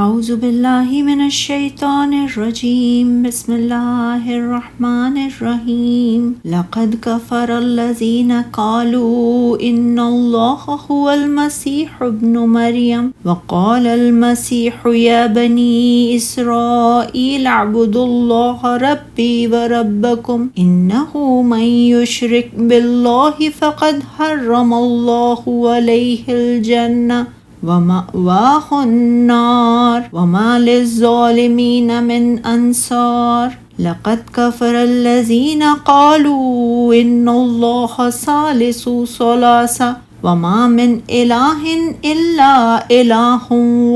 اعوذ باللہ من الشیطان الرجیم بسم اللہ الرحمن الرحیم لقد کفر الذین قالوا ان اللہ هو المسیح ابن مریم وقال المسیح یا بنی اسرائیل اعبدوا اللہ ربی وربکم انہ من یشرک باللہ فقد حرم اللہ علیہ الجنہ وَمَأْوَاهُ النَّارُ وَمَا لِلظَّالِمِينَ مِنْ أَنصَارٍ لَقَدْ كَفَرَ الَّذِينَ قَالُوا إِنَّ اللَّهَ ثَالِثُ ثَلَاثَةٍ وَمَا مِنْ إِلَٰهٍ إِلَّا إِلَٰهٌ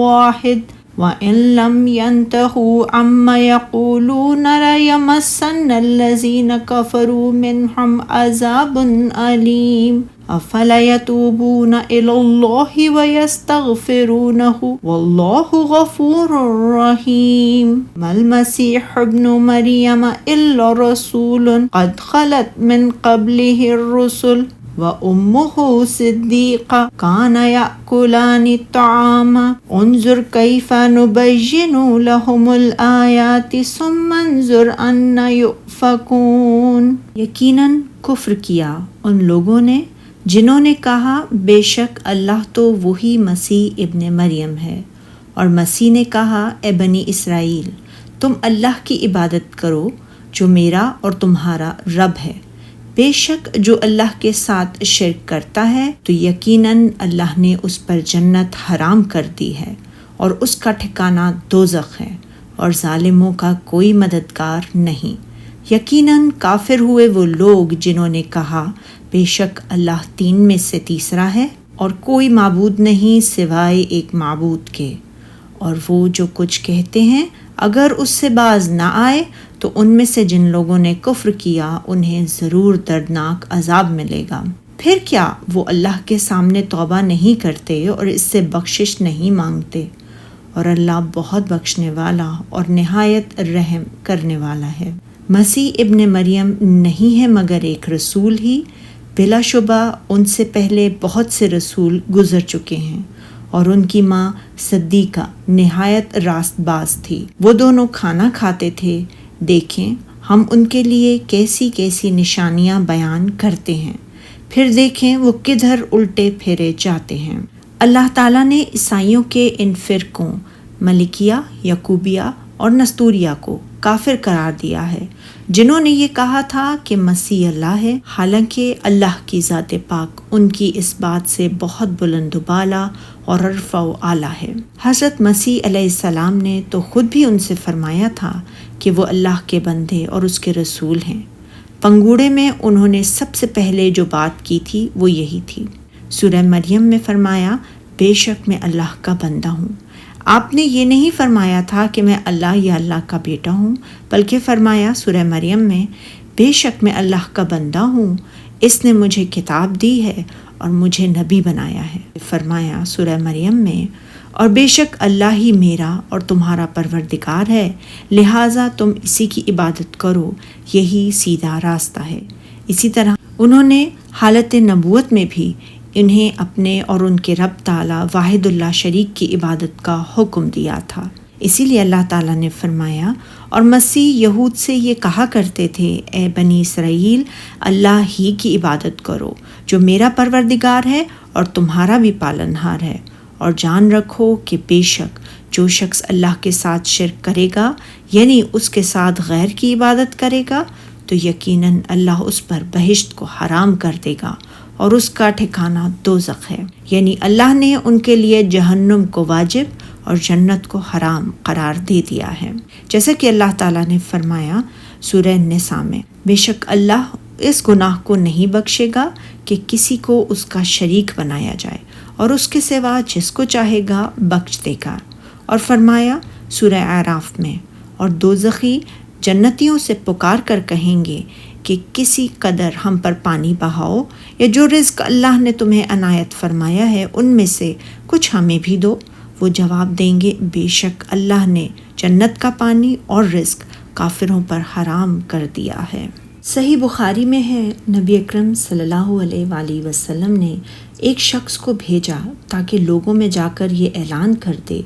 وَاحِدٌ وَإِن لَّمْ يَنْتَهُوا عَمَّا يَقُولُونَ لَيَمَسَّنَّ الَّذِينَ كَفَرُوا مِنْهُمْ عَذَابٌ أَلِيمٌ افلا يتوبون الى الله ويستغفرونه والله غفور رحيم ما المسيح ابن مريم الا رسول قد خلت من قبله الرسل وامه صديقة كانا يأكلان الطعام انظر كيف نبين لهم الآيات ثم انظر أن يؤفكون۔ یقیناً کفر کیا ان لوگوں نے جنہوں نے کہا بے شک اللہ تو وہی مسیح ابن مریم ہے، اور مسیح نے کہا اے بنی اسرائیل تم اللہ کی عبادت کرو جو میرا اور تمہارا رب ہے، بے شک جو اللہ کے ساتھ شرک کرتا ہے تو یقیناً اللہ نے اس پر جنت حرام کر دی ہے اور اس کا ٹھکانہ دوزخ ہے اور ظالموں کا کوئی مددگار نہیں۔ یقیناً کافر ہوئے وہ لوگ جنہوں نے کہا بے شک اللہ تین میں سے تیسرا ہے اور کوئی معبود نہیں سوائے ایک معبود کے، اور وہ جو کچھ کہتے ہیں اگر اس سے باز نہ آئے تو ان میں سے جن لوگوں نے کفر کیا انہیں ضرور دردناک عذاب ملے گا۔ پھر کیا وہ اللہ کے سامنے توبہ نہیں کرتے اور اس سے بخشش نہیں مانگتے، اور اللہ بہت بخشنے والا اور نہایت رحم کرنے والا ہے۔ مسیح ابن مریم نہیں ہے مگر ایک رسول ہی، بلا شبہ ان سے پہلے بہت سے رسول گزر چکے ہیں، اور ان کی ماں صدیقہ نہایت راست باز تھی، وہ دونوں کھانا کھاتے تھے۔ دیکھیں ہم ان کے لیے کیسی کیسی نشانیاں بیان کرتے ہیں، پھر دیکھیں وہ کدھر الٹے پھیرے جاتے ہیں۔ اللہ تعالیٰ نے عیسائیوں کے ان فرقوں ملکیہ، یعقوبیہ اور نستوریہ کو کافر قرار دیا ہے، جنہوں نے یہ کہا تھا کہ مسیح اللہ ہے، حالانکہ اللہ کی ذات پاک ان کی اس بات سے بہت بلند و بالا اور رفع و اعلیٰ ہے۔ حضرت مسیح علیہ السلام نے تو خود بھی ان سے فرمایا تھا کہ وہ اللہ کے بندے اور اس کے رسول ہیں۔ پنگوڑے میں انہوں نے سب سے پہلے جو بات کی تھی وہ یہی تھی۔ سورہ مریم میں فرمایا بے شک میں اللہ کا بندہ ہوں۔ آپ نے یہ نہیں فرمایا تھا کہ میں اللہ یا اللہ کا بیٹا ہوں، بلکہ فرمایا سورہ مریم میں بے شک میں اللہ کا بندہ ہوں، اس نے مجھے کتاب دی ہے اور مجھے نبی بنایا ہے۔ فرمایا سورہ مریم میں اور بے شک اللہ ہی میرا اور تمہارا پروردگار ہے، لہٰذا تم اسی کی عبادت کرو، یہی سیدھا راستہ ہے۔ اسی طرح انہوں نے حالت نبوت میں بھی انہیں اپنے اور ان کے رب تعالیٰ واحد اللہ شریک کی عبادت کا حکم دیا تھا۔ اسی لیے اللہ تعالیٰ نے فرمایا اور مسیح یہود سے یہ کہا کرتے تھے اے بنی اسرائیل اللہ ہی کی عبادت کرو جو میرا پروردگار ہے اور تمہارا بھی پالنہار ہے، اور جان رکھو کہ بے شک جو شخص اللہ کے ساتھ شرک کرے گا یعنی اس کے ساتھ غیر کی عبادت کرے گا تو یقیناً اللہ اس پر بہشت کو حرام کر دے گا اور اس کا ٹھکانہ دوزخ ہے، یعنی اللہ نے ان کے لیے جہنم کو واجب اور جنت کو حرام قرار دے دیا ہے۔ جیسا کہ اللہ تعالیٰ نے فرمایا سورہ نساء میں بے شک اللہ اس گناہ کو نہیں بخشے گا کہ کسی کو اس کا شریک بنایا جائے، اور اس کے سوا جس کو چاہے گا بخش دے گا۔ اور فرمایا سورہ اعراف میں اور دوزخی جنتیوں سے پکار کر کہیں گے کہ کسی قدر ہم پر پانی بہاؤ، یا جو رزق اللہ نے تمہیں عنایت فرمایا ہے ان میں سے کچھ ہمیں بھی دو۔ وہ جواب دیں گے بے شک اللہ نے جنت کا پانی اور رزق کافروں پر حرام کر دیا ہے۔ صحیح بخاری میں ہے نبی اکرم صلی اللہ علیہ وآلہ وسلم نے ایک شخص کو بھیجا تاکہ لوگوں میں جا کر یہ اعلان کر دے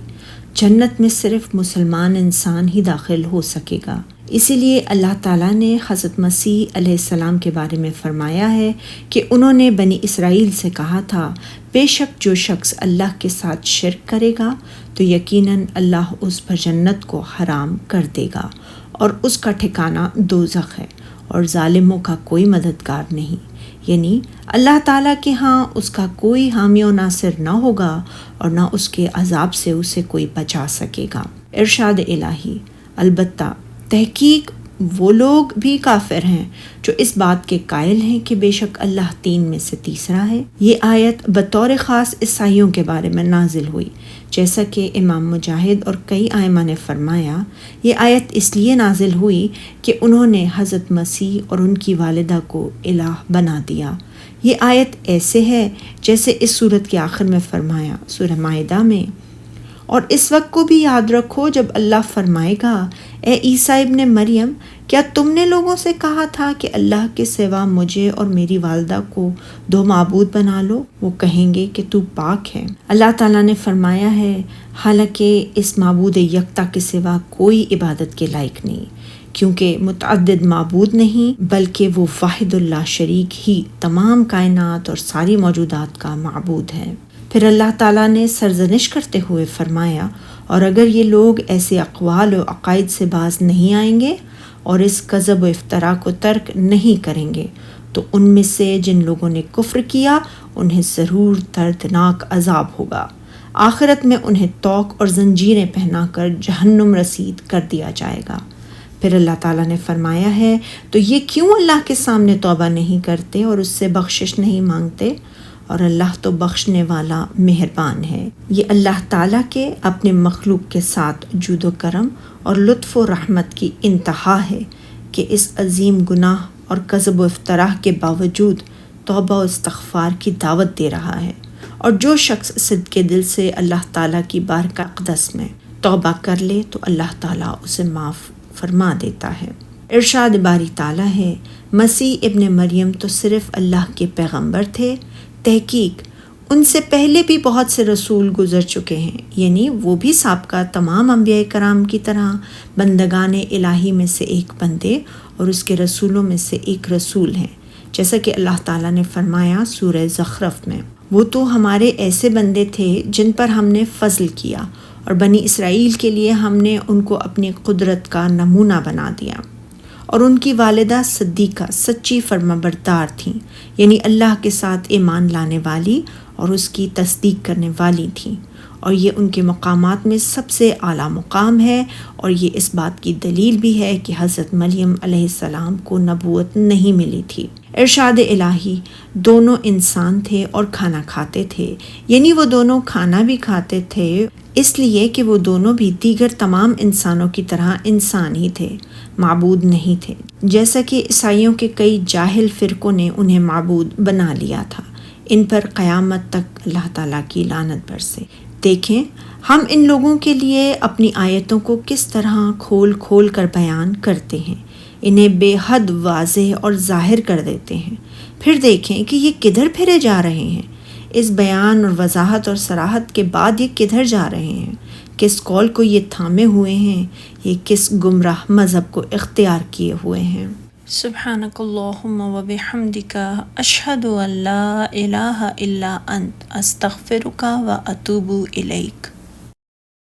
جنت میں صرف مسلمان انسان ہی داخل ہو سکے گا۔ اسی لیے اللہ تعالیٰ نے حضرت مسیح علیہ السلام کے بارے میں فرمایا ہے کہ انہوں نے بنی اسرائیل سے کہا تھا، بے شک جو شخص اللہ کے ساتھ شرک کرے گا تو یقیناً اللہ اس پر جنت کو حرام کر دے گا اور اس کا ٹھکانہ دوزخ ہے اور ظالموں کا کوئی مددگار نہیں، یعنی اللہ تعالیٰ کے ہاں اس کا کوئی حامی و ناصر نہ ہوگا اور نہ اس کے عذاب سے اسے کوئی بچا سکے گا۔ ارشاد الہی، البتہ تحقیق وہ لوگ بھی کافر ہیں جو اس بات کے قائل ہیں کہ بے شک اللہ تین میں سے تیسرا ہے۔ یہ آیت بطور خاص عیسائیوں کے بارے میں نازل ہوئی، جیسا کہ امام مجاہد اور کئی ائمہ نے فرمایا، یہ آیت اس لیے نازل ہوئی کہ انہوں نے حضرت مسیح اور ان کی والدہ کو الہ بنا دیا۔ یہ آیت ایسے ہے جیسے اس سورت کے آخر میں فرمایا، سورہ مائدہ میں، اور اس وقت کو بھی یاد رکھو جب اللہ فرمائے گا، اے عیسیٰ ابن مریم، کیا تم نے لوگوں سے کہا تھا کہ اللہ کے سوا مجھے اور میری والدہ کو دو معبود بنا لو؟ وہ کہیں گے کہ تو پاک ہے۔ اللہ تعالیٰ نے فرمایا ہے، حالانکہ اس معبود یکتا کے سوا کوئی عبادت کے لائق نہیں، کیونکہ متعدد معبود نہیں بلکہ وہ واحد اللہ شریک ہی تمام کائنات اور ساری موجودات کا معبود ہے۔ پھر اللہ تعالیٰ نے سرزنش کرتے ہوئے فرمایا، اور اگر یہ لوگ ایسے اقوال و عقائد سے باز نہیں آئیں گے اور اس کذب و افتراء کو ترک نہیں کریں گے تو ان میں سے جن لوگوں نے کفر کیا انہیں ضرور دردناک عذاب ہوگا، آخرت میں انہیں توق اور زنجیریں پہنا کر جہنم رسید کر دیا جائے گا۔ پھر اللہ تعالیٰ نے فرمایا ہے، تو یہ کیوں اللہ کے سامنے توبہ نہیں کرتے اور اس سے بخشش نہیں مانگتے؟ اور اللہ تو بخشنے والا مہربان ہے۔ یہ اللہ تعالیٰ کے اپنے مخلوق کے ساتھ جود و کرم اور لطف و رحمت کی انتہا ہے کہ اس عظیم گناہ اور کذب و افتراء کے باوجود توبہ و استغفار کی دعوت دے رہا ہے، اور جو شخص صدق دل سے اللہ تعالیٰ کی بارگاہ اقدس میں توبہ کر لے تو اللہ تعالیٰ اسے معاف فرما دیتا ہے۔ ارشاد باری تعالیٰ ہے، مسیح ابن مریم تو صرف اللہ کے پیغمبر تھے، تحقیق ان سے پہلے بھی بہت سے رسول گزر چکے ہیں، یعنی وہ بھی سابقہ تمام انبیاء کرام کی طرح بندگان الہی میں سے ایک بندے اور اس کے رسولوں میں سے ایک رسول ہیں، جیسا کہ اللہ تعالیٰ نے فرمایا سورہ زخرف میں، وہ تو ہمارے ایسے بندے تھے جن پر ہم نے فضل کیا اور بنی اسرائیل کے لیے ہم نے ان کو اپنی قدرت کا نمونہ بنا دیا، اور ان کی والدہ صدیقہ سچی فرمانبردار تھیں، یعنی اللہ کے ساتھ ایمان لانے والی اور اس کی تصدیق کرنے والی تھیں، اور یہ ان کے مقامات میں سب سے اعلیٰ مقام ہے، اور یہ اس بات کی دلیل بھی ہے کہ حضرت مریم علیہ السلام کو نبوت نہیں ملی تھی۔ ارشاد الہی، دونوں انسان تھے اور کھانا کھاتے تھے، یعنی وہ دونوں کھانا بھی کھاتے تھے اس لیے کہ وہ دونوں بھی دیگر تمام انسانوں کی طرح انسان ہی تھے، معبود نہیں تھے، جیسا کہ عیسائیوں کے کئی جاہل فرقوں نے انہیں معبود بنا لیا تھا۔ ان پر قیامت تک اللہ تعالیٰ کی لعنت برسے۔ دیکھیں ہم ان لوگوں کے لیے اپنی آیتوں کو کس طرح کھول کھول کر بیان کرتے ہیں، انہیں بے حد واضح اور ظاہر کر دیتے ہیں، پھر دیکھیں کہ یہ کدھر پھرے جا رہے ہیں۔ اس بیان اور وضاحت اور صراحت کے بعد یہ کدھر جا رہے ہیں، کس قول کو یہ تھامے ہوئے ہیں، یہ کس گمراہ مذہب کو اختیار کیے ہوئے ہیں۔ سبحانک اللہم و بحمدک، اشہد ان لا الہ الا انت، استغفرک و اتوب الیک۔